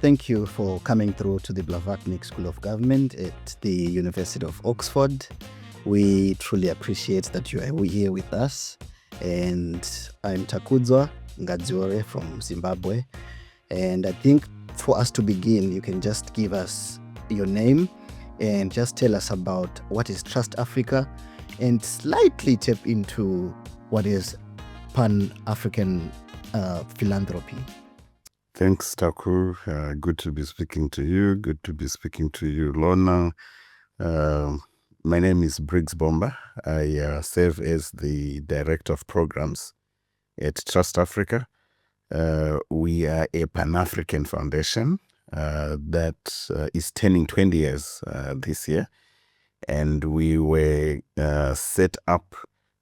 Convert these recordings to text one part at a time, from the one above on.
Thank you for coming through to the Blavatnik School of Government at the University of Oxford. We truly appreciate that you are here with us. And I'm Takudzwa, Ngadziore from Zimbabwe. And I think for us to begin, you can just give us your name and just tell us about what is TrustAfrica and slightly tap into what is Pan-African philanthropy. Thanks, Taku. Good to be speaking to you. Good to be speaking to you, Lorna. My name is Briggs Bomba. I serve as the Director of Programs at TrustAfrica. We are a Pan-African foundation that is turning 20 years this year. And we were set up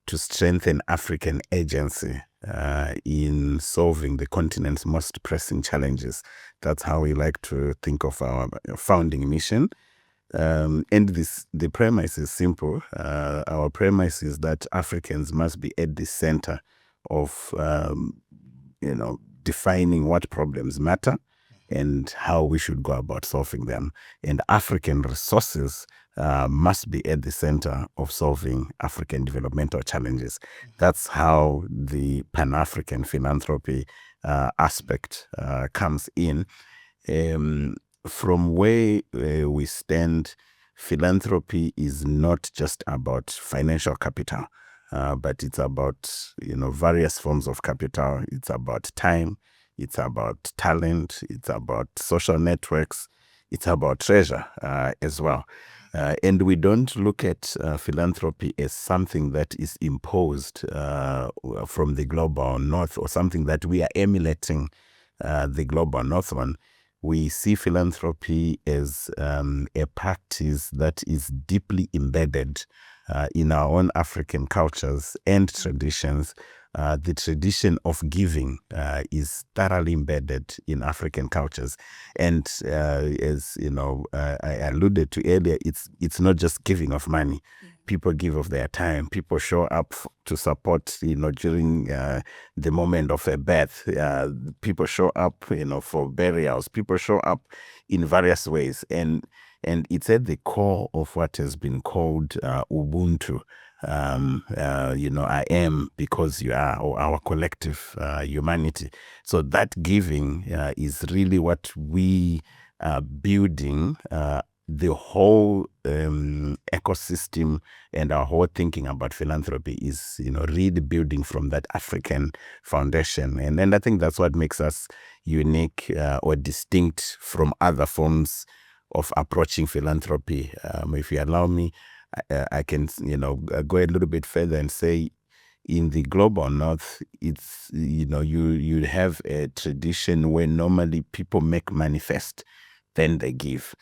to strengthen African agency in solving the continent's most pressing challenges. That's how we like to think of our founding mission. And the premise is simple. Our premise is that Africans must be at the center of, defining what problems matter and how we should go about solving them. And African resources must be at the center of solving African developmental challenges. That's how the Pan-African philanthropy aspect comes in. From where we stand, philanthropy is not just about financial capital, but it's about various forms of capital. It's about time. It's about talent. It's about social networks. It's about treasure as well. And we don't look at philanthropy as something that is imposed from the global north or something that we are emulating the global north on. We see philanthropy as a practice that is deeply embedded in our own African cultures and traditions. The tradition of giving is thoroughly embedded in African cultures. And as I alluded to earlier, it's not just giving of money. People give of their time. People show up to support, during the moment of a birth. People show up, for burials. People show up in various ways. And it's at the core of what has been called Ubuntu. I am because you are, or our collective humanity. So that giving is really what we are building. The whole ecosystem and our whole thinking about philanthropy is, really building from that African foundation. And I think that's what makes us unique or distinct from other forms of approaching philanthropy. If you allow me, I can, go a little bit further and say, in the global north, it's, you have a tradition where normally people make money first, then they give.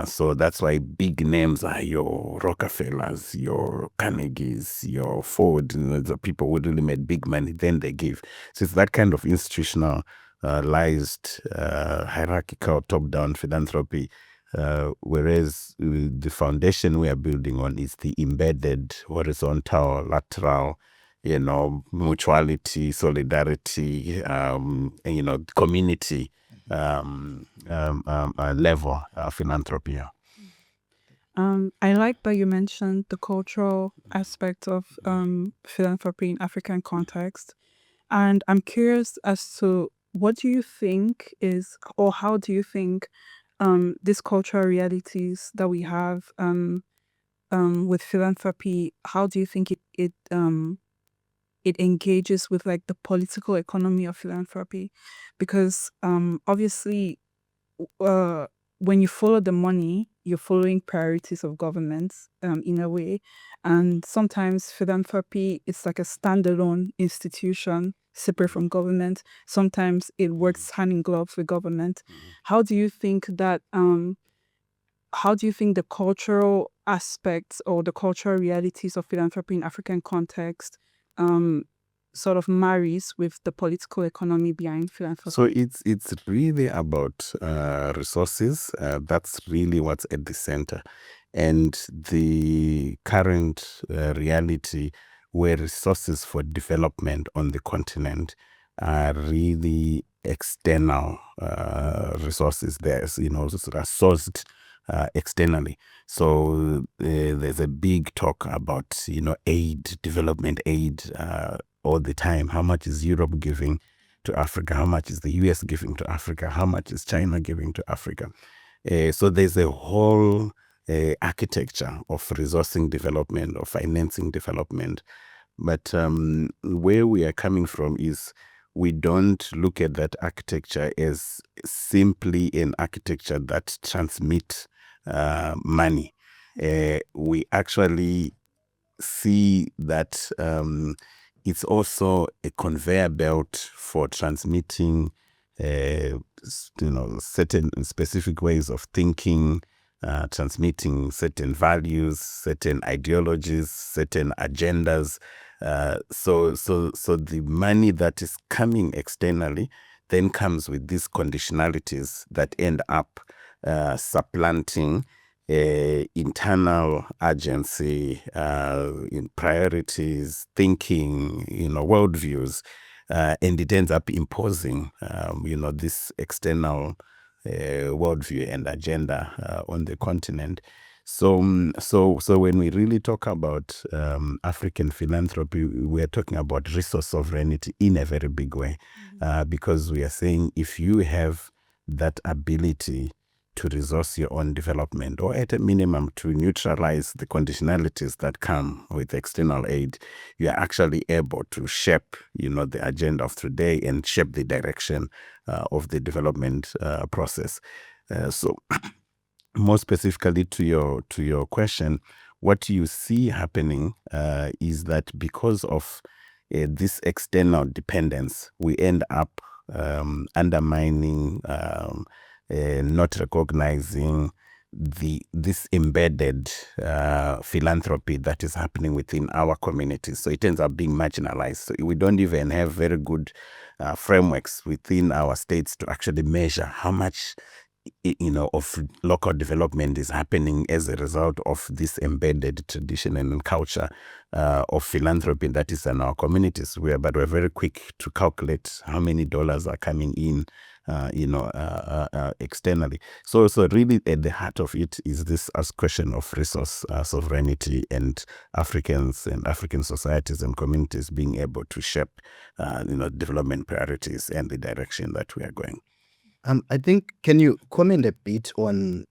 So that's why big names are your Rockefellers, your Carnegies, your Ford, the people who really made big money, then they give. So it's that kind of institutionalized, hierarchical, top-down philanthropy. Whereas the foundation we are building on is the embedded, horizontal, lateral, mutuality, solidarity, community level philanthropy. I like that you mentioned the cultural aspect of philanthropy in African context. And I'm curious as to what do you think is, or how do you think these cultural realities that we have with philanthropy, how do you think it engages with like the political economy of philanthropy? Because obviously when you follow the money, you're following priorities of governments in a way. And sometimes philanthropy is like a standalone institution separate from government. Sometimes it works hand in glove with government. How do you think that the cultural aspects or the cultural realities of philanthropy in African context sort of marries with the political economy behind philanthropy? So it's really about resources. That's really what's at the center. And the current reality where resources for development on the continent are really external resources. There's, are sourced externally. So there's a big talk about, aid, development aid all the time. How much is Europe giving to Africa? How much is the US giving to Africa? How much is China giving to Africa? So there's a whole architecture of resourcing development, of financing development. But where we are coming from is we don't look at that architecture as simply an architecture that transmits money. We actually see that it's also a conveyor belt for transmitting certain specific ways of thinking, transmitting certain values, certain ideologies, certain agendas. So the money that is coming externally then comes with these conditionalities that end up supplanting internal agency, in priorities, thinking, worldviews, and it ends up imposing, this external worldview and agenda on the continent. So when we really talk about African philanthropy, we are talking about resource sovereignty in a very big way, because we are saying if you have that ability to resource your own development, or at a minimum to neutralize the conditionalities that come with external aid, you are actually able to shape, the agenda of today and shape the direction of the development process. So more specifically to your question, what you see happening is that because of this external dependence, we end up undermining, not recognizing this embedded philanthropy that is happening within our communities. So it ends up being marginalized. So we don't even have very good frameworks within our states to actually measure how much of local development is happening as a result of this embedded tradition and culture of philanthropy that is in our communities. But we're very quick to calculate how many dollars are coming in, externally. So really at the heart of it is this question of resource sovereignty, and Africans and African societies and communities being able to shape, development priorities and the direction that we are going. I think, can you comment a bit on,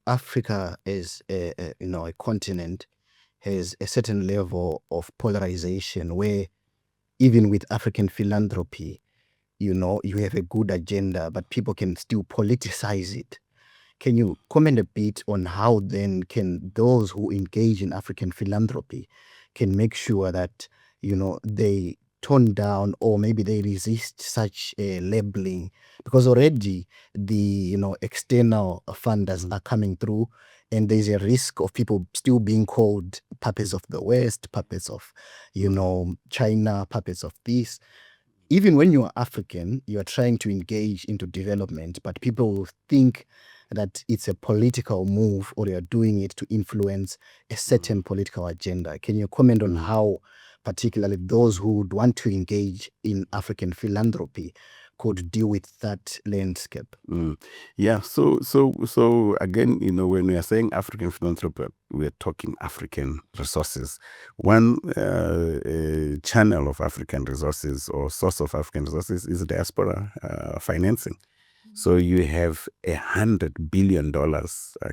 Africa as a continent has a certain level of polarization where even with African philanthropy, you have a good agenda, but people can still politicize it. Can you comment a bit on how then can those who engage in African philanthropy can make sure that, they tone down or maybe they resist such a labeling? Because already the, external funders are coming through, and there's a risk of people still being called puppets of the West, puppets of, China, puppets of this. Even when you are African, you are trying to engage into development, but people will think that it's a political move or you're doing it to influence a certain political agenda. Can you comment on how particularly those who would want to engage in African philanthropy could deal with that landscape? Yeah, so again, when we are saying African philanthropy, we're talking African resources. One channel of African resources or source of African resources is diaspora financing. So you have $100 billion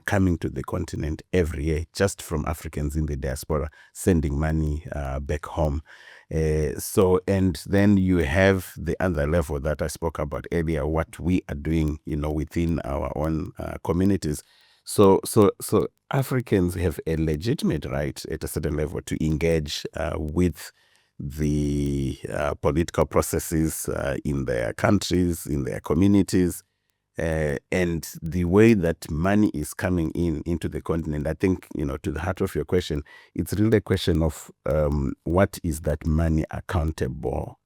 coming to the continent every year just from Africans in the diaspora sending money back home. And then you have the other level that I spoke about earlier, what we are doing, within our own communities. So Africans have a legitimate right at a certain level to engage with the political processes in their countries, in their communities. And the way that money is coming into the continent, I think, to the heart of your question, it's really a question of what is that money accountable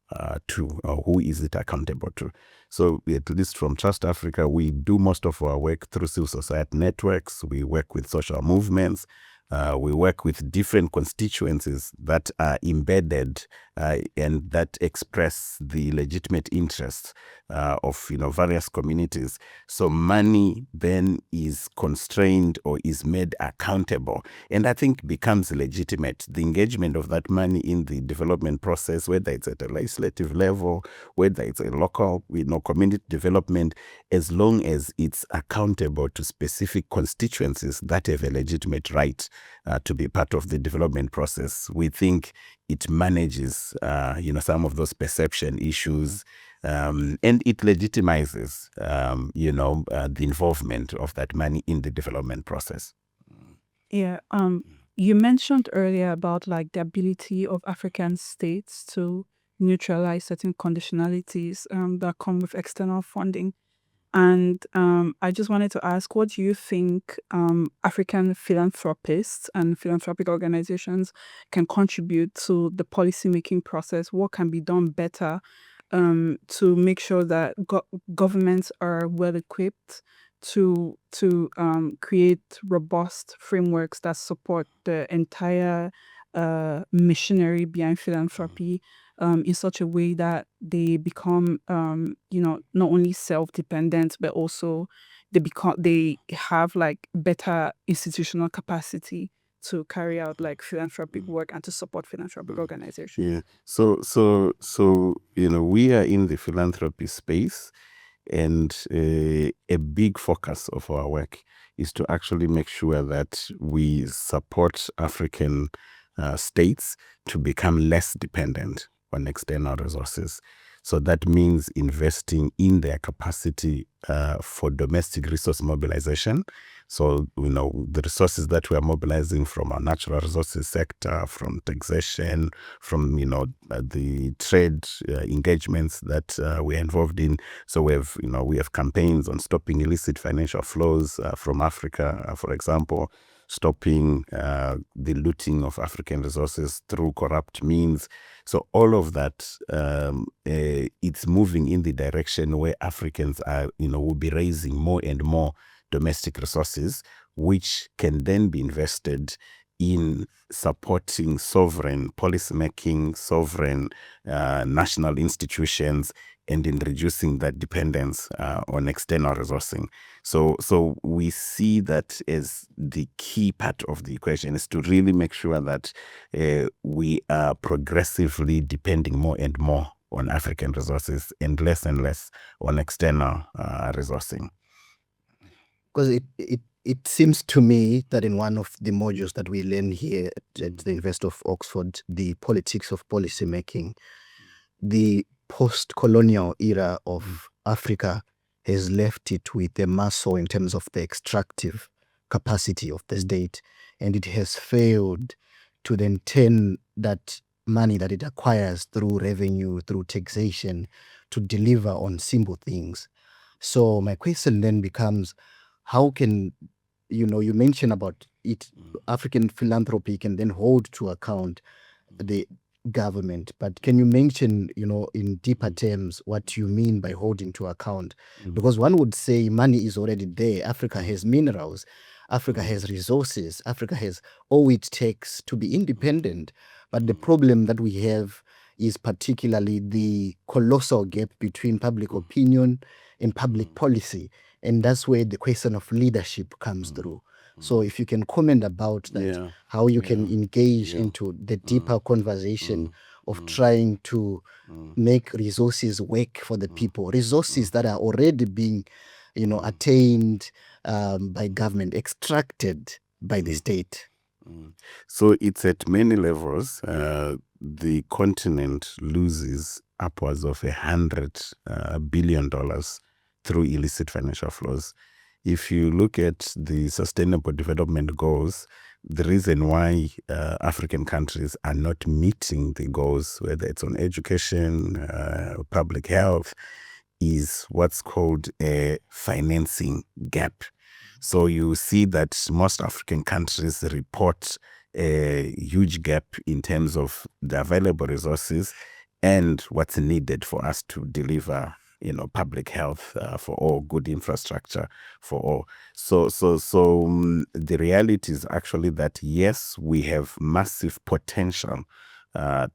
to, or who is it accountable to? So at least from TrustAfrica, we do most of our work through civil society networks. We work with social movements. We work with different constituencies that are embedded and that express the legitimate interests of various communities. So money then is constrained or is made accountable, and I think becomes legitimate. The engagement of that money in the development process, whether it's at a legislative level, whether it's a local community development, as long as it's accountable to specific constituencies that have a legitimate right to be part of the development process, we think it manages some of those perception issues, and it legitimizes the involvement of that money in the development process. Yeah. You mentioned earlier about like the ability of African states to neutralize certain conditionalities that come with external funding. And I just wanted to ask, what do you think African philanthropists and philanthropic organizations can contribute to the policymaking process? What can be done better to make sure that governments are well equipped to create robust frameworks that support the entire machinery behind philanthropy in such a way that they become not only self-dependent, but also they have like better institutional capacity to carry out like philanthropic work and to support philanthropic organizations. Yeah. So we are in the philanthropy space, and a big focus of our work is to actually make sure that we support African states to become less dependent on external resources. So that means investing in their capacity for domestic resource mobilization. So, the resources that we are mobilizing from our natural resources sector, from taxation, from, the trade engagements that we're involved in. So we have campaigns on stopping illicit financial flows from Africa, for example, stopping the looting of African resources through corrupt means. So all of that, it's moving in the direction where Africans will be raising more and more domestic resources, which can then be invested in supporting sovereign policymaking, sovereign national institutions, and in reducing that dependence on external resourcing. So we see that as the key part of the equation, is to really make sure that we are progressively depending more and more on African resources and less on external resourcing. Because it seems to me that in one of the modules that we learn here at the University of Oxford, the politics of policymaking, the post-colonial era of Africa has left it with a muscle in terms of the extractive capacity of the state, and it has failed to then turn that money that it acquires through revenue, through taxation, to deliver on simple things. So my question then becomes, how can, you mentioned about it, African philanthropy can then hold to account the government, but can you mention, in deeper terms, what you mean by holding to account? Because one would say money is already there. Africa has minerals, Africa has resources, Africa has all it takes to be independent. But the problem that we have is particularly the colossal gap between public opinion and public policy. And that's where the question of leadership comes through. So if you can comment about that, how you can engage into the deeper conversation of trying to make resources work for the people, resources that are already being, attained by government, extracted by the state. So it's at many levels. The continent loses upwards of $100 billion through illicit financial flows. If you look at the Sustainable Development Goals, the reason why African countries are not meeting the goals, whether it's on education, public health, is what's called a financing gap. So you see that most African countries report a huge gap in terms of the available resources and what's needed for us to deliver public health for all, good infrastructure for all. So the reality is actually that yes, we have massive potential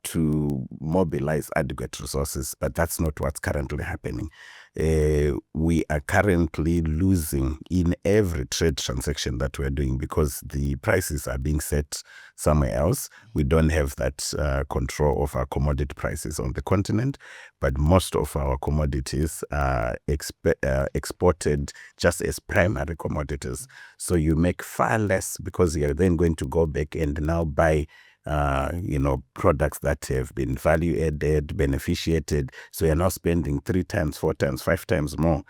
to mobilize adequate resources, but that's not what's currently happening. We are currently losing in every trade transaction that we're doing because the prices are being set somewhere else. We don't have that control of our commodity prices on the continent, but most of our commodities are exported just as primary commodities. So you make far less because you're then going to go back and now buy products that have been value added, beneficiated. So you're now spending 3 times, 4 times, 5 times more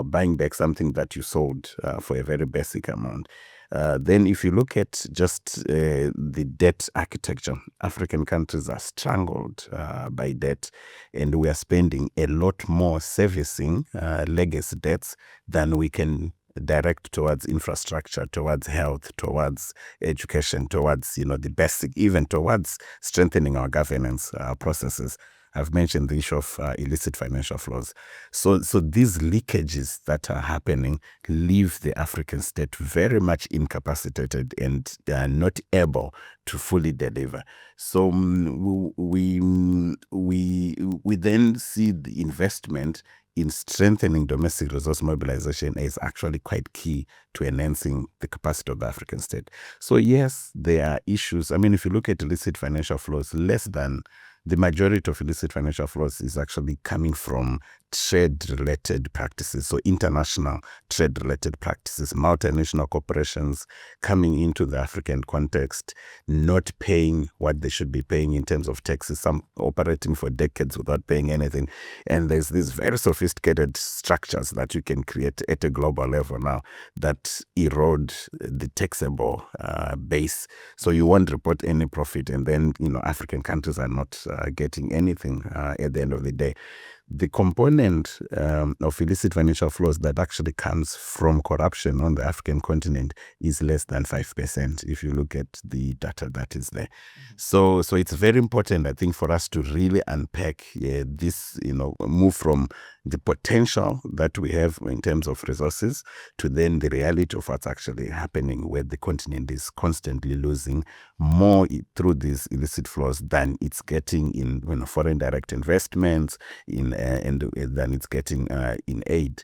buying back something that you sold for a very basic amount. Then if you look at just the debt architecture, African countries are strangled by debt, and we are spending a lot more servicing legacy debts than we can direct towards infrastructure, towards health, towards education, towards the basic, even towards strengthening our governance processes. I've mentioned the issue of illicit financial flows. So these leakages that are happening leave the African state very much incapacitated and not able to fully deliver. So we then see the investment in strengthening domestic resource mobilization is actually quite key to enhancing the capacity of the African state. So yes, there are issues. I mean, if you look at illicit financial flows, less than the majority of illicit financial flows is actually coming from trade-related practices, so international trade-related practices, multinational corporations coming into the African context, not paying what they should be paying in terms of taxes, some operating for decades without paying anything. And there's these very sophisticated structures that you can create at a global level now that erode the taxable base. So you won't report any profit, and then African countries are not getting anything at the end of the day. The component of illicit financial flows that actually comes from corruption on the African continent is less than 5% if you look at the data that is there. So it's very important, I think, for us to really unpack this, move from the potential that we have in terms of resources to then the reality of what's actually happening, where the continent is constantly losing more through these illicit flows than it's getting in foreign direct investments, and than it's getting in aid.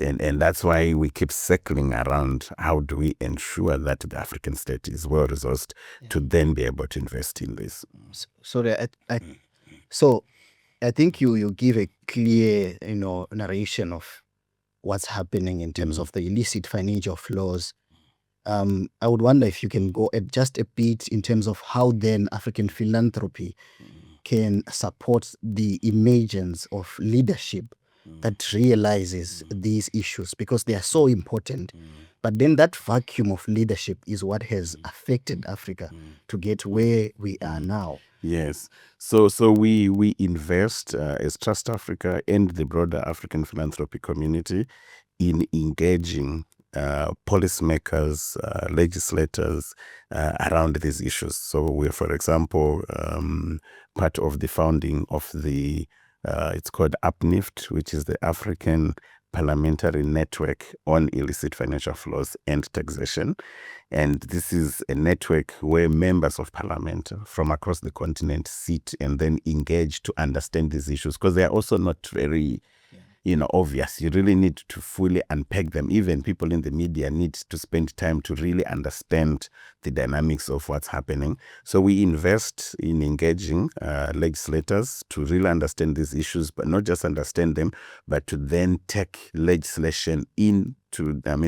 And that's why we keep circling around how do we ensure that the African state is well resourced to then be able to invest in this. So I think you give a clear narration of what's happening in terms of the illicit financial flows. I would wonder if you can go just a bit in terms of how then African philanthropy can support the emergence of leadership that realizes these issues, because they are so important. But then that vacuum of leadership is what has affected Africa to get where we are now. Yes. So we invest as TrustAfrica and the broader African philanthropy community in engaging policymakers, legislators around these issues. So we're, for example, part of the founding of the, it's called UPNIFT, which is the African Parliamentary Network on Illicit Financial Flows and Taxation. And this is a network where members of parliament from across the continent sit and then engage to understand these issues, because they are also not very obvious. You really need to fully unpack them. Even people in the media need to spend time to really understand the dynamics of what's happening. So we invest in engaging legislators to really understand these issues, but not just understand them, but to then take legislation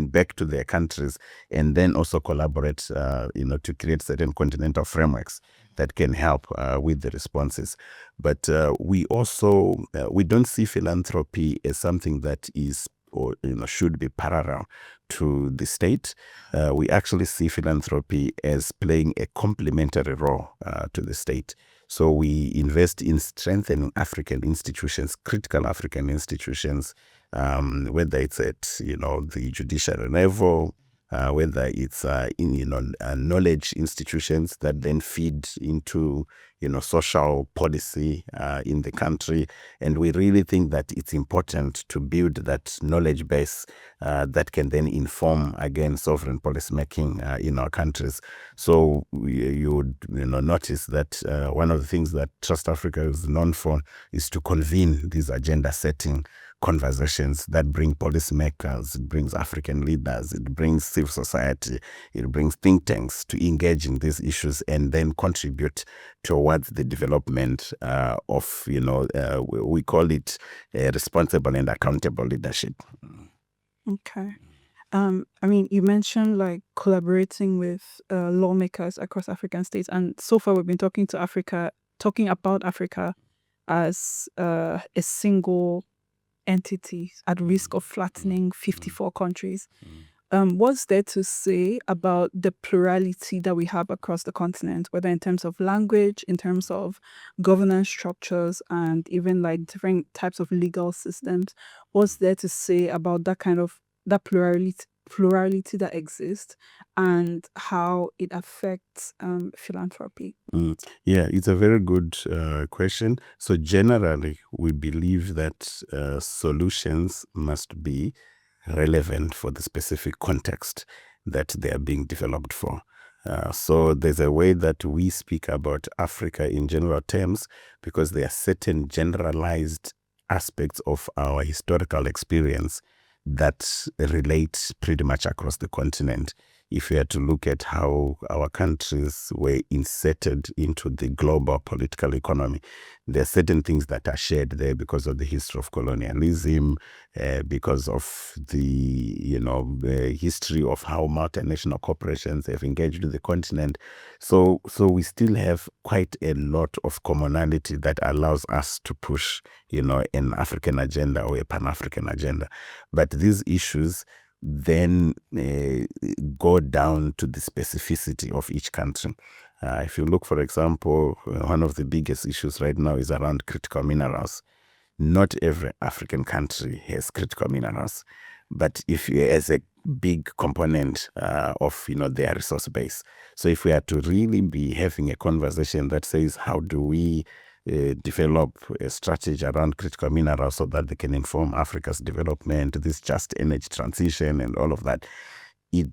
back to their countries, and then also collaborate, to create certain continental frameworks that can help with the responses. But we also, we don't see philanthropy as something that is or should be parallel to the state. We actually see philanthropy as playing a complementary role to the state. So we invest in strengthening African institutions, critical African institutions, whether it's at the judiciary level, whether it's knowledge institutions that then feed into social policy in the country. And we really think that it's important to build that knowledge base that can then inform, again, sovereign policy making in our countries. So you would notice that one of the things that Trust Africa is known for is to convene these agenda setting conversations that bring policymakers, it brings African leaders, it brings civil society, it brings think tanks to engage in these issues and then contribute towards the development of, we call it responsible and accountable leadership. Okay. You mentioned like collaborating with lawmakers across African states, and so far we've been talking about Africa as a single entity at risk of flattening 54 countries. What's there to say about the plurality that we have across the continent, whether in terms of language, in terms of governance structures, and even like different types of legal systems? What's there to say about that plurality that exists and how it affects philanthropy? Yeah, it's a very good question. So generally, we believe that solutions must be relevant for the specific context that they are being developed for. So there's a way that we speak about Africa in general terms because there are certain generalized aspects of our historical experience that relate pretty much across the continent. If we are to look at how our countries were inserted into the global political economy, there are certain things that are shared there because of the history of colonialism, because of the history of how multinational corporations have engaged with the continent. So we still have quite a lot of commonality that allows us to push, an African agenda or a Pan-African agenda. But these issues then go down to the specificity of each country. If you look, for example, one of the biggest issues right now is around critical minerals. Not every African country has critical minerals, but if you as a big component of their resource base. So if we are to really be having a conversation that says how do we develop a strategy around critical minerals so that they can inform Africa's development, this just energy transition and all of that, it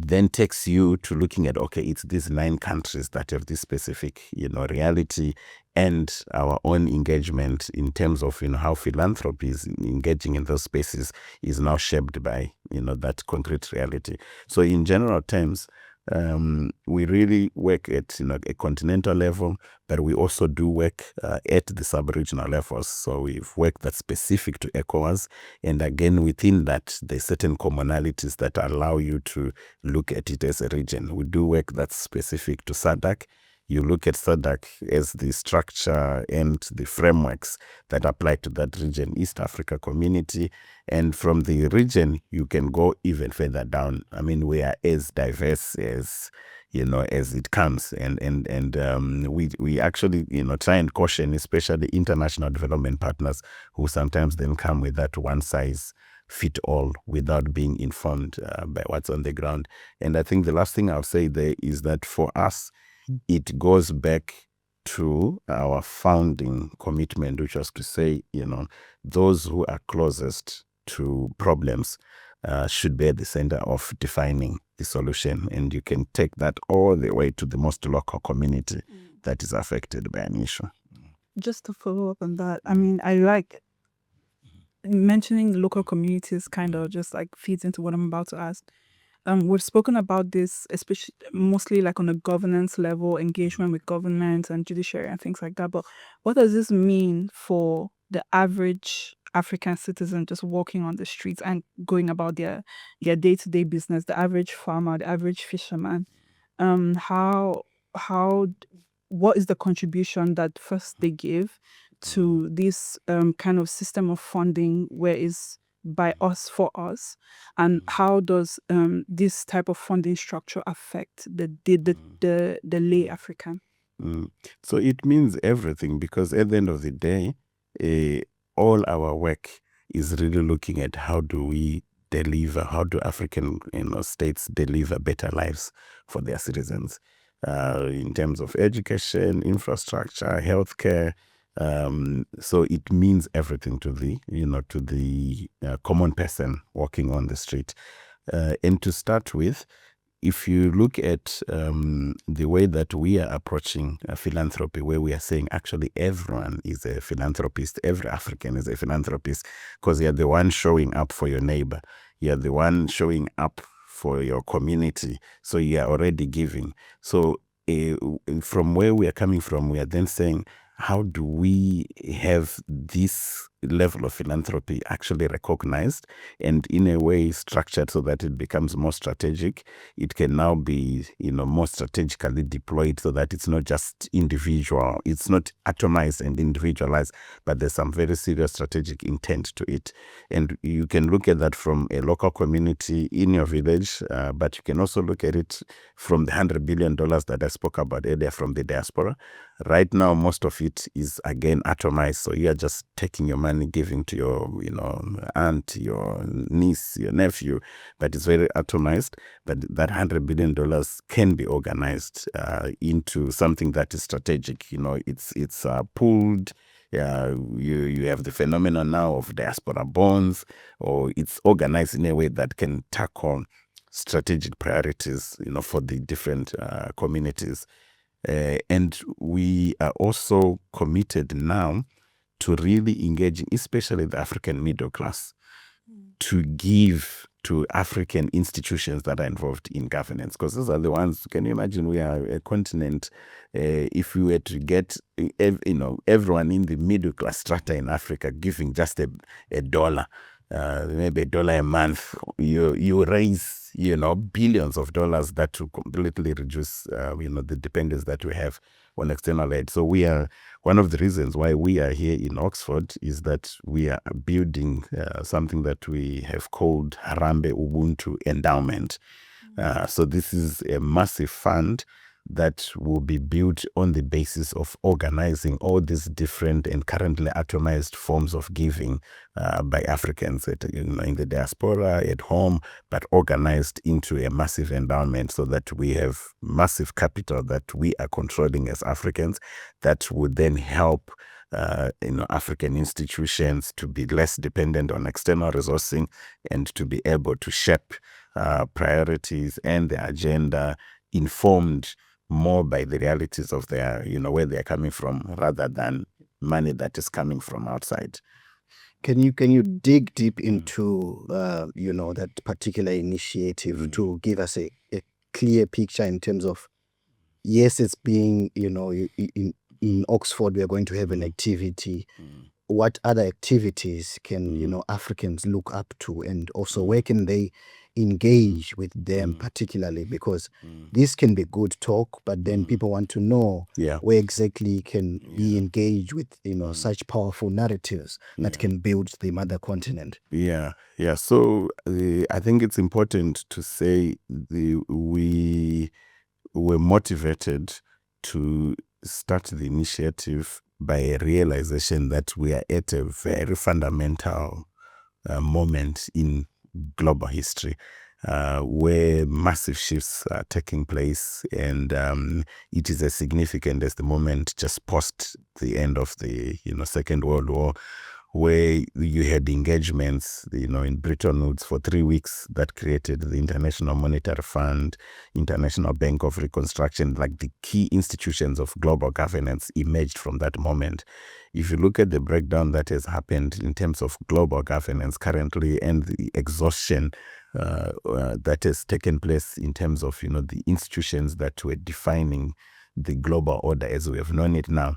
then takes you to looking at, okay, it's these 9 countries that have this specific, reality, and our own engagement in terms of, how philanthropy is engaging in those spaces is now shaped by, that concrete reality. So in general terms, we really work at a continental level, but we also do work at the sub-regional levels. So we've worked that's specific to ECOWAS, and again within that there's certain commonalities that allow you to look at it as a region. We do work that's specific to SADC. You look at SADC as the structure and the frameworks that apply to that region, East Africa Community. And from the region, you can go even further down. I mean, we are as diverse as, as it comes. And we actually, try and caution, especially international development partners who sometimes then come with that one size fit all without being informed by what's on the ground. And I think the last thing I'll say there is that for us, it goes back to our founding commitment, which was to say, those who are closest to problems should be at the center of defining the solution. And you can take that all the way to the most local community that is affected by an issue. Just to follow up on that, I like mentioning local communities kind of just like feeds into what I'm about to ask. We've spoken about this, especially mostly like on a governance level, engagement with government and judiciary and things like that. But what does this mean for the average African citizen just walking on the streets and going about their day-to-day business, the average farmer, the average fisherman? What is the contribution that first they give to this kind of system of funding where is by us for us, and how does this type of funding structure affect the lay African? So it means everything, because at the end of the day, all our work is really looking at how do we deliver, how do African states deliver better lives for their citizens in terms of education, infrastructure, healthcare. So it means everything to the common person walking on the street. And to start with, if you look at the way that we are approaching philanthropy, where we are saying actually everyone is a philanthropist, every African is a philanthropist, because you're the one showing up for your neighbor, you're the one showing up for your community, so you are already giving. So from where we are coming from, we are then saying, how do we have this level of philanthropy actually recognized and in a way structured so that it becomes more strategic? It can now be, more strategically deployed so that it's not just individual, it's not atomized and individualized, but there's some very serious strategic intent to it. And you can look at that from a local community in your village, but you can also look at it from the $100 billion that I spoke about earlier from the diaspora. Right now, most of it is again atomized. So you are just taking your money, giving to your, aunt, your niece, your nephew, but it's very atomized. But that $100 billion can be organized into something that is strategic. It's pooled. You have the phenomenon now of diaspora bonds, or it's organized in a way that can tackle strategic priorities, for the different communities. And we are also committed now to really engaging, especially the African middle class, to give to African institutions that are involved in governance, because those are the ones. Can you imagine, we are a continent, if we were to get everyone in the middle class strata in Africa giving just a dollar, maybe $1 a month, you raise billions of dollars that will completely reduce the dependence that we have on external aid. So we are, one of the reasons why we are here in Oxford is that we are building something that we have called Harambe Ubuntu endowment. So this is a massive fund that will be built on the basis of organizing all these different and currently atomized forms of giving by Africans in the diaspora, at home, but organized into a massive endowment so that we have massive capital that we are controlling as Africans that would then help African institutions to be less dependent on external resourcing and to be able to shape priorities and the agenda informed more by the realities of their, where they're coming from, rather than money that is coming from outside. Can you dig deep into that particular initiative to give us a clear picture in terms of, yes, it's being, in Oxford we are going to have an activity. What other activities can Africans look up to, and also where can they engage with them, particularly because this can be good talk, but then people want to know where exactly can we engage with such powerful narratives that can build the mother continent. So I think it's important to say we were motivated to start the initiative by a realization that we are at a very fundamental moment in global history where massive shifts are taking place, and it is as significant as the moment just post the end of the Second World War, where you had engagements in Bretton Woods for 3 weeks that created the International Monetary Fund, International Bank of Reconstruction. Like, the key institutions of global governance emerged from that moment. If you look at the breakdown that has happened in terms of global governance currently and the exhaustion that has taken place in terms of the institutions that were defining the global order as we have known it now,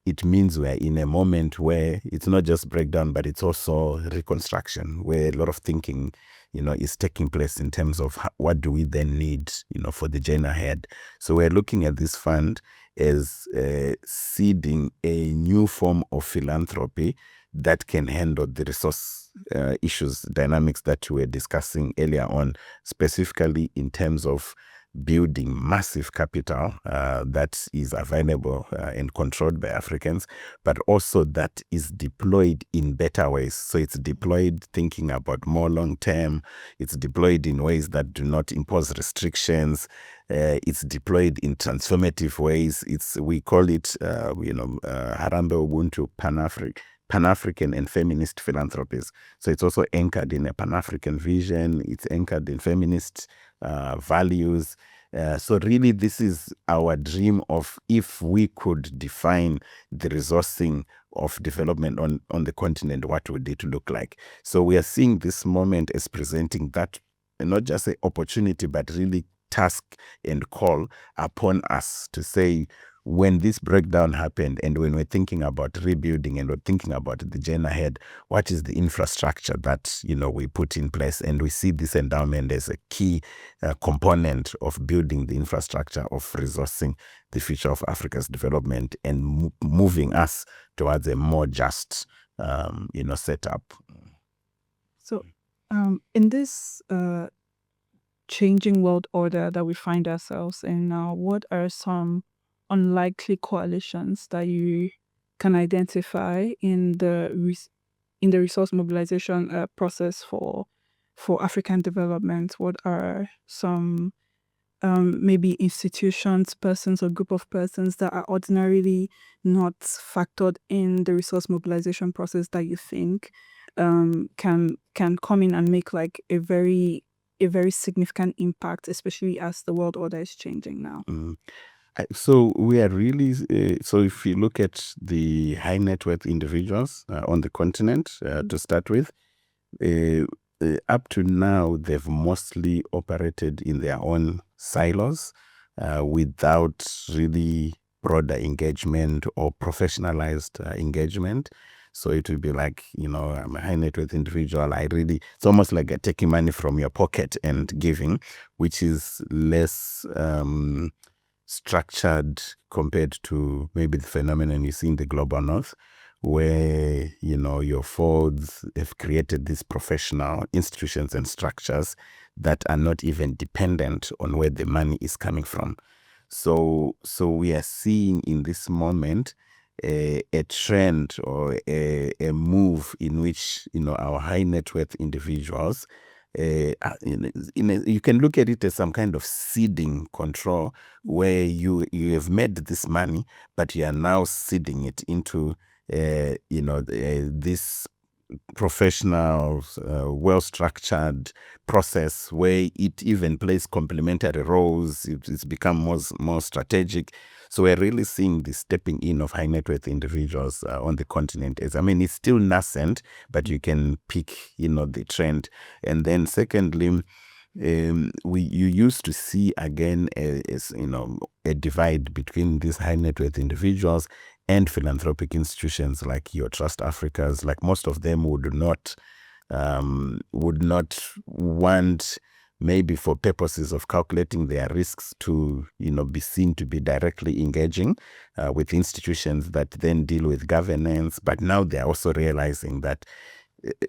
it means we're in a moment where it's not just breakdown, but it's also reconstruction, where a lot of thinking, is taking place in terms of what do we then need, for the journey ahead. So we're looking at this fund as seeding a new form of philanthropy that can handle the resource issues, dynamics that we were discussing earlier on, specifically in terms of building massive capital that is available and controlled by Africans, but also that is deployed in better ways. So it's deployed thinking about more long term. It's deployed in ways that do not impose restrictions. It's deployed in transformative ways. We call it, Harambe Ubuntu Pan-African and feminist philanthropies. So it's also anchored in a Pan-African vision. It's anchored in feminist values. So really, this is our dream of if we could define the resourcing of development on the continent, what would it look like? So we are seeing this moment as presenting that, not just an opportunity, but really task and call upon us to say, when this breakdown happened and when we're thinking about rebuilding and we're thinking about the journey ahead, what is the infrastructure that we put in place? And we see this endowment as a key component of building the infrastructure of resourcing the future of Africa's development and moving us towards a more just setup. So in this changing world order that we find ourselves in now, what are some unlikely coalitions that you can identify in the resource mobilization process for African development? What are some maybe institutions, persons, or group of persons that are ordinarily not factored in the resource mobilization process that you think can come in and make like a very significant impact, especially as the world order is changing now? So we are really, so if you look at the high net worth individuals on the continent to start with, up to now, they've mostly operated in their own silos without really broader engagement or professionalized engagement. So it would be like, I'm a high net worth individual. It's almost like taking money from your pocket and giving, which is less structured compared to maybe the phenomenon you see in the global north, where your Fords have created these professional institutions and structures that are not even dependent on where the money is coming from. So we are seeing in this moment a trend or a move in which our high net worth individuals, you can look at it as some kind of seeding control, where you have made this money, but you are now seeding it into this professional, well-structured process where it even plays complementary roles. It's become more strategic. So we're really seeing the stepping in of high net worth individuals on the continent. It's still nascent, but you can pick, the trend. And then secondly, you used to see again a divide between these high net worth individuals and philanthropic institutions like your TrustAfricas. Like most of them would not want, maybe for purposes of calculating their risks, to be seen to be directly engaging with institutions that then deal with governance. But now they're also realizing that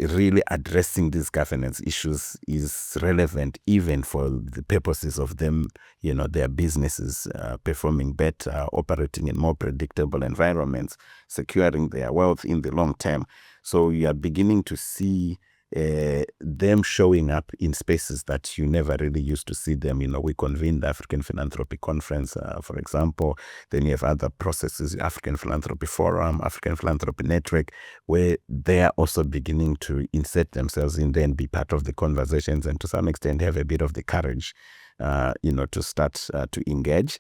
really addressing these governance issues is relevant even for the purposes of them, their businesses performing better, operating in more predictable environments, securing their wealth in the long term. So you are beginning to see them showing up in spaces that you never really used to see them. We convened the African Philanthropy Conference, for example. Then you have other processes, African Philanthropy Forum, African Philanthropy Network, where they are also beginning to insert themselves in there and be part of the conversations, and to some extent have a bit of the courage, to start to engage.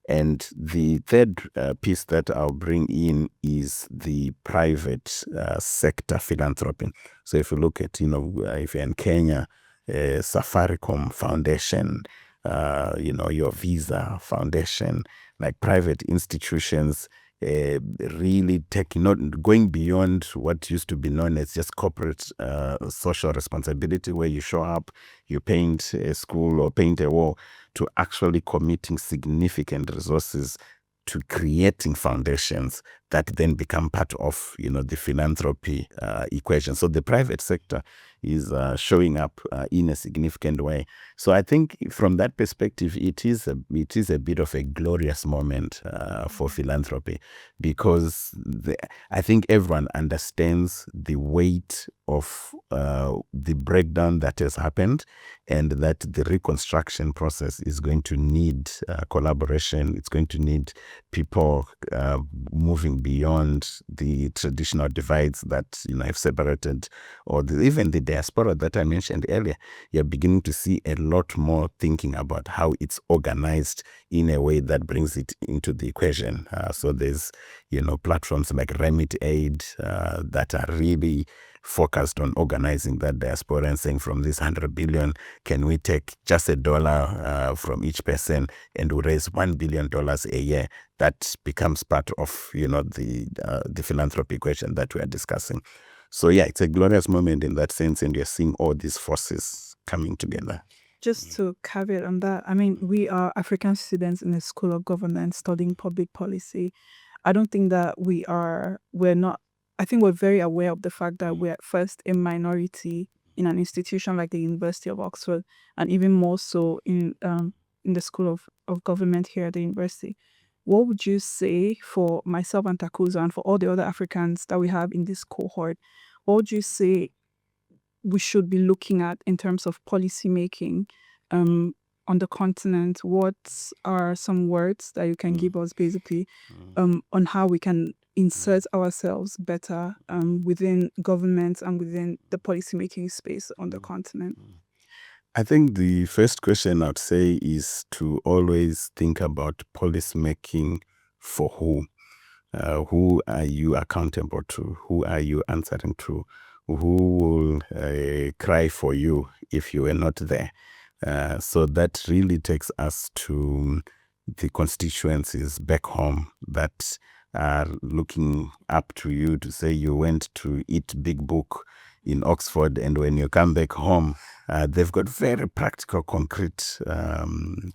And the third piece that I'll bring in is the private sector philanthropy. So if you look at, if you're in Kenya, Safaricom Foundation, your Visa Foundation, like private institutions, really not going beyond what used to be known as just corporate social responsibility, where you show up, you paint a school or paint a wall, to actually committing significant resources to creating foundations that then become part of the philanthropy equation. So the private sector showing up in a significant way. So I think from that perspective, it is a bit of a glorious moment for philanthropy, because I think everyone understands the weight of the breakdown that has happened, and that the reconstruction process is going to need collaboration. It's going to need people moving beyond the traditional divides that have separated, or even the diaspora that I mentioned earlier. You're beginning to see a lot more thinking about how it's organized in a way that brings it into the equation. So there's platforms like Remit Aid that are really focused on organizing that diaspora and saying, from this 100 billion, can we take just $1 from each person and we raise $1 billion a year? That becomes part of the philanthropy equation that we are discussing. So yeah, it's a glorious moment in that sense, and you're seeing all these forces coming together. Just to caveat on that, I mean, we are African students in the School of Governance studying public policy. I don't think that I think we're very aware of the fact that we're first a minority in an institution like the University of Oxford, and even more so in the School of Government here at the university. What would you say, for myself and Takudzwa and for all the other Africans that we have in this cohort, what would you say we should be looking at in terms of policy making on the continent? What are some words that you can give us basically on how we can insert ourselves better within governments and within the policy making space on the continent? I think the first question I'd say is to always think about policy making for who. Who are you accountable to? Who are you answering to? Who will cry for you if you were not there? So that really takes us to the constituencies back home that are looking up to you to say you went to eat big book in Oxford, and when you come back home, they've got very practical, concrete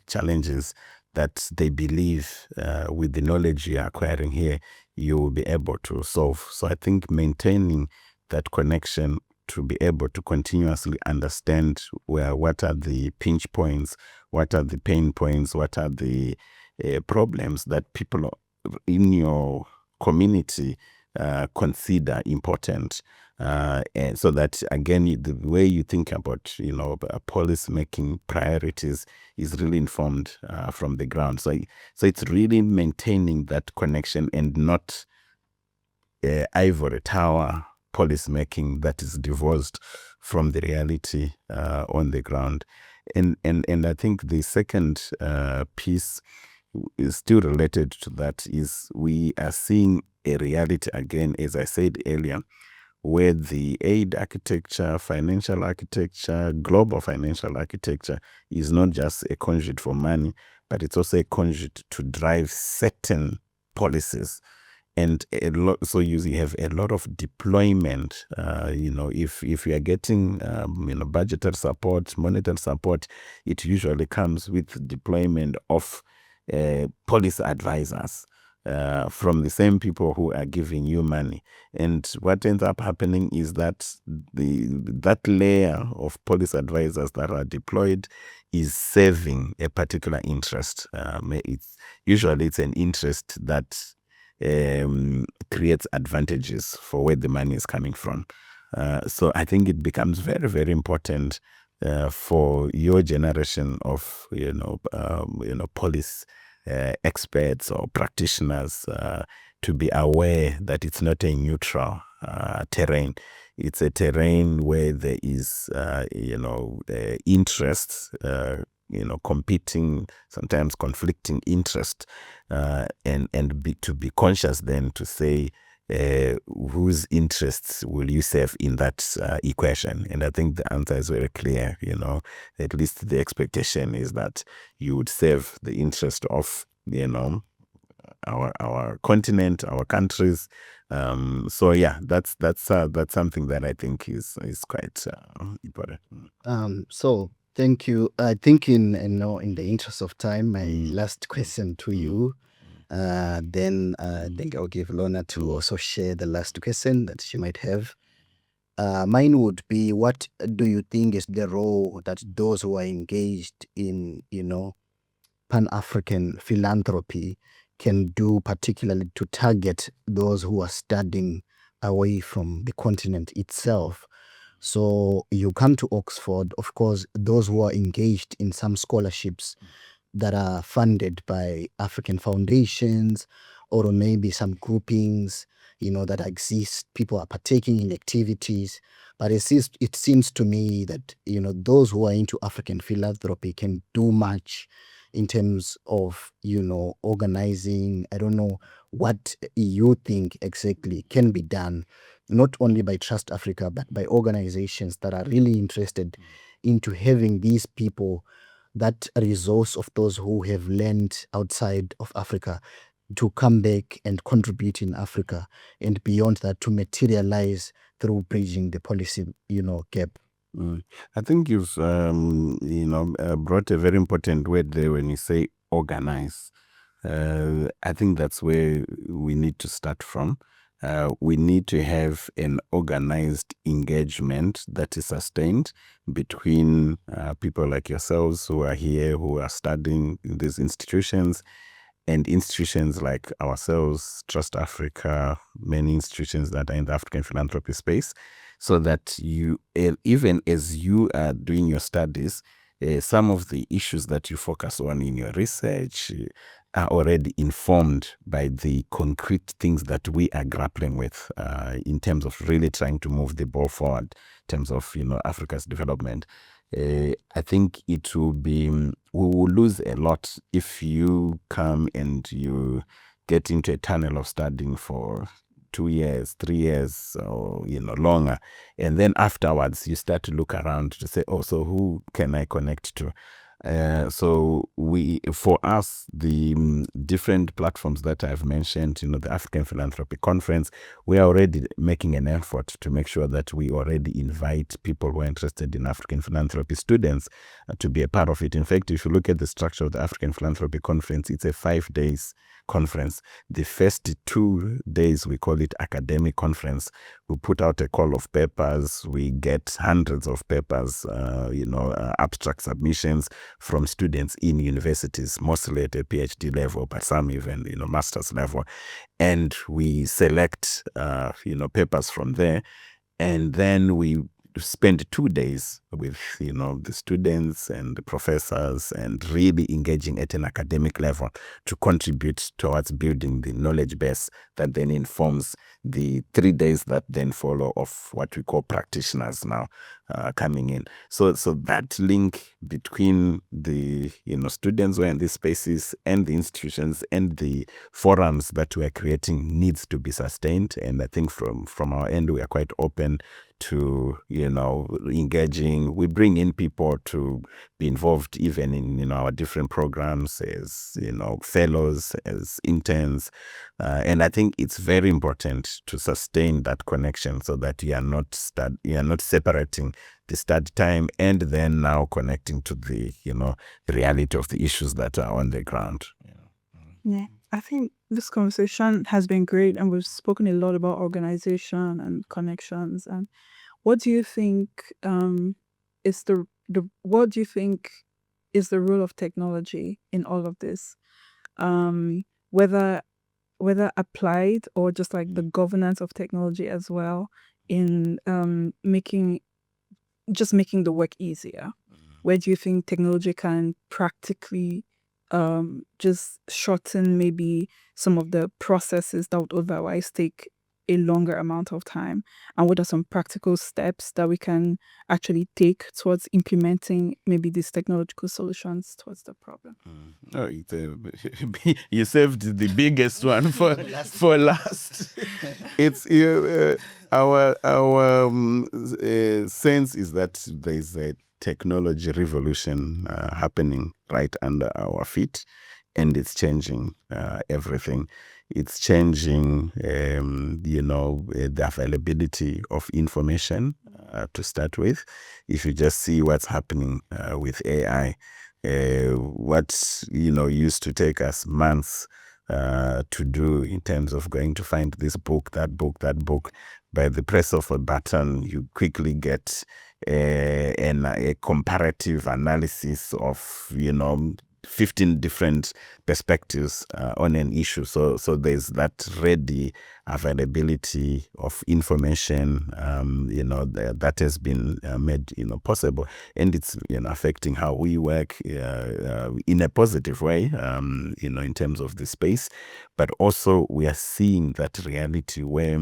challenges that they believe with the knowledge you're acquiring here, you will be able to solve. So I think maintaining that connection to be able to continuously understand what are the pinch points, what are the pain points, what are the problems that people in your community consider important. And so that, again, the way you think about, policy making priorities is really informed from the ground. So it's really maintaining that connection and not ivory tower policy making that is divorced from the reality on the ground. And I think the second piece is still related to that, is we are seeing a reality again, as I said earlier, where the aid architecture, financial architecture, global financial architecture is not just a conduit for money, but it's also a conduit to drive certain policies. And so you have a lot of deployment. If you are getting budgetary support, monetary support, it usually comes with deployment of policy advisors from the same people who are giving you money. And what ends up happening is that that layer of policy advisors that are deployed is serving a particular interest. Usually it's an interest that creates advantages for where the money is coming from. So I think it becomes very, very important for your generation of policy experts or practitioners to be aware that it's not a neutral terrain. It's a terrain where there is interests, competing, sometimes conflicting interest, and to be conscious then to say whose interests will you serve in that equation. And I think the answer is very clear. At least the expectation is that you would serve the interest of our continent, our countries. So yeah, that's something that I think is quite important. So thank you. I think in the interest of time, my last question to you. Then I think I'll give Lorna to also share the last question that she might have. Mine would be, what do you think is the role that those who are engaged in, Pan-African philanthropy can do, particularly to target those who are studying away from the continent itself? So you come to Oxford, of course, those who are engaged in some scholarships that are funded by African foundations, or maybe some groupings, that exist. People are partaking in activities. But it seems to me that, those who are into African philanthropy can do much in terms of, organizing. I don't know what you think exactly can be done, not only by Trust Africa, but by organizations that are really interested into having these people, that resource of those who have learned outside of Africa, to come back and contribute in Africa, and beyond that, to materialize through bridging the policy, gap. I think you've brought a very important word there when you say organize. I think that's where we need to start from. We need to have an organized engagement that is sustained between people like yourselves who are here, who are studying in these institutions, and institutions like ourselves, Trust Africa, many institutions that are in the African philanthropy space, so that you, even as you are doing your studies, some of the issues that you focus on in your research are already informed by the concrete things that we are grappling with in terms of really trying to move the ball forward in terms of Africa's development. I think it will be, we will lose a lot if you come and you get into a tunnel of studying for 2 years, 3 years, or longer, and then afterwards you start to look around to say, oh, so who can I connect to? So for us, the different platforms that I've mentioned, the African Philanthropy Conference, we are already making an effort to make sure that we already invite people who are interested in African philanthropy, students, to be a part of it. In fact, if you look at the structure of the African Philanthropy Conference, it's a 5 days conference. The first 2 days, we call it academic conference. We put out a call of papers. We get hundreds of papers, abstract submissions from students in universities, mostly at a PhD level, but some even, master's level. And we select, papers from there. And then we spend 2 days with, the students and the professors, and really engaging at an academic level to contribute towards building the knowledge base that then informs the 3 days that then follow of what we call practitioners now coming in. So that link between the students who are in these spaces and the institutions and the forums that we are creating needs to be sustained. And I think from our end, we are quite open to engaging. We bring in people to be involved even in our different programs as fellows, as interns, and I think it's very important to sustain that connection so that you are not separating the study time and then now connecting to the reality of the issues that are on the ground. Yeah, I think this conversation has been great, and we've spoken a lot about organization and connections. And what do you think is what do you think is the role of technology in all of this? Whether applied, or just like the governance of technology as well, in making the work easier. Where do you think technology can practically just shorten maybe some of the processes that would otherwise take a longer amount of time? And what are some practical steps that we can actually take towards implementing maybe these technological solutions towards the problem? Oh, you saved the biggest one for last. It's our sense is that there is a technology revolution happening right under our feet, and it's changing everything. It's changing, the availability of information to start with. If you just see what's happening with AI, what used to take us months to do in terms of going to find this book, that book, that book. By the press of a button, you quickly get a comparative analysis of 15 different perspectives on an issue. So there's that ready availability of information, that has been made, possible, and it's affecting how we work in a positive way, in terms of the space. But also we are seeing that reality where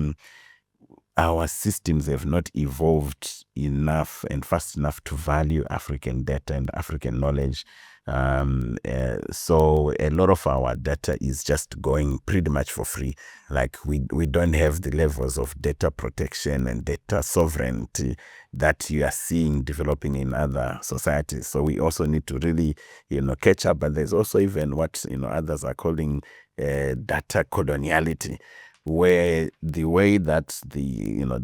our systems have not evolved enough and fast enough to value African data and African knowledge. So a lot of our data is just going pretty much for free. Like we don't have the levels of data protection and data sovereignty that you are seeing developing in other societies. So we also need to really, catch up. But there's also even what, others are calling data coloniality, where the way that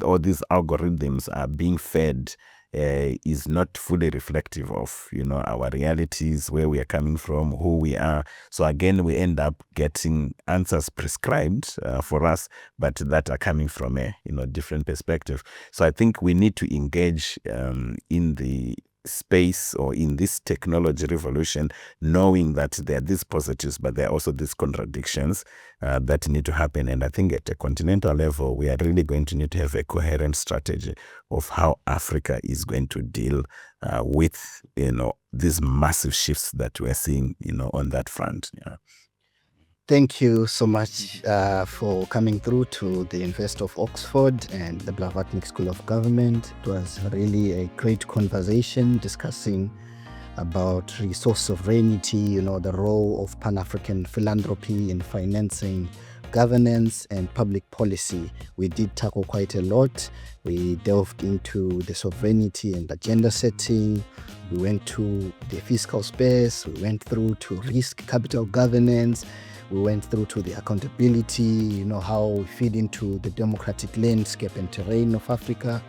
all these algorithms are being fed is not fully reflective of our realities, where we are coming from, who we are. So again, we end up getting answers prescribed for us, but that are coming from a different perspective. So I think we need to engage in the space or in this technology revolution, knowing that there are these positives, but there are also these contradictions that need to happen. And I think at a continental level, we are really going to need to have a coherent strategy of how Africa is going to deal with these massive shifts that we're seeing on that front. Yeah. Thank you so much for coming through to the University of Oxford and the Blavatsky School of Government. It was really a great conversation discussing about resource sovereignty, the role of Pan-African philanthropy in financing governance and public policy. We did tackle quite a lot. We delved into the sovereignty and agenda setting. We went to the fiscal space. We went through to risk capital governance. We went through to the accountability, how we feed into the democratic landscape and terrain of Africa.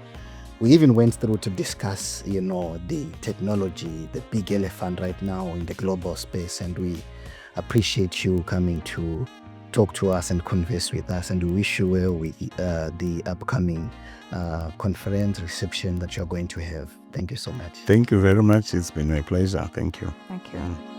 We even went through to discuss, the technology, the big elephant right now in the global space. And we appreciate you coming to talk to us and converse with us. And we wish you well with the upcoming conference reception that you're going to have. Thank you so much. Thank you very much. It's been my pleasure. Thank you. Thank you.